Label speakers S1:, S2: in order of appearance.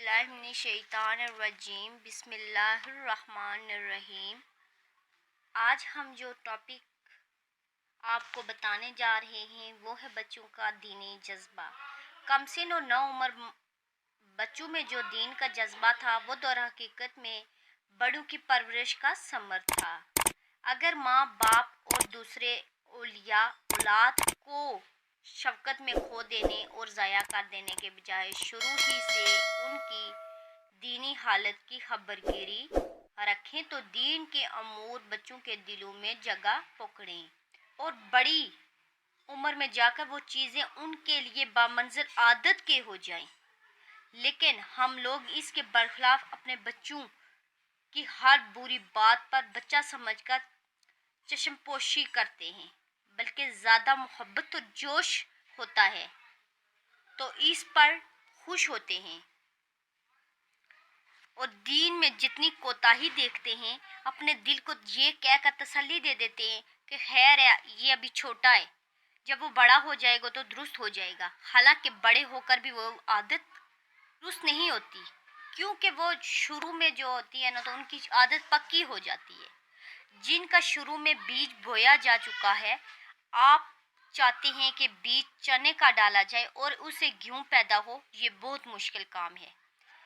S1: باللہ من الشیطان الرجیم بسم اللہ الرحمن الرحیم۔ آج ہم جو ٹاپک آپ کو بتانے جا رہے ہیں وہ ہے بچوں کا دینی جذبہ۔ کم سن و نو عمر بچوں میں جو دین کا جذبہ تھا وہ در حقیقت میں بڑوں کی پرورش کا ثمر تھا۔ اگر ماں باپ اور دوسرے اولیاء اولاد کو شفقت میں کھو دینے اور ضائع کر دینے کے بجائے شروع ہی سے ان کی دینی حالت کی خبرگیری رکھیں تو دین کے امور بچوں کے دلوں میں جگہ پکڑیں اور بڑی عمر میں جا کر وہ چیزیں ان کے لیے بامنزل عادت کے ہو جائیں۔ لیکن ہم لوگ اس کے برخلاف اپنے بچوں کی ہر بری بات پر بچہ سمجھ کر چشم پوشی کرتے ہیں، بلکہ زیادہ محبت اور جوش ہوتا ہے تو اس پر خوش ہوتے ہیں اور دین میں جتنی کوتاہی دیکھتے ہیں اپنے دل کو یہ کہہ کر تسلی دے دیتے ہیں کہ خیر ہے، یہ ابھی چھوٹا ہے، جب وہ بڑا ہو جائے گا تو درست ہو جائے گا۔ حالانکہ بڑے ہو کر بھی وہ عادت درست نہیں ہوتی، کیونکہ وہ شروع میں جو ہوتی ہے نا تو ان کی عادت پکی ہو جاتی ہے۔ جن کا شروع میں بیج بویا جا چکا ہے، آپ چاہتے ہیں کہ بیج چنے کا ڈالا جائے اور اسے گیہوں پیدا ہو، یہ بہت مشکل کام ہے۔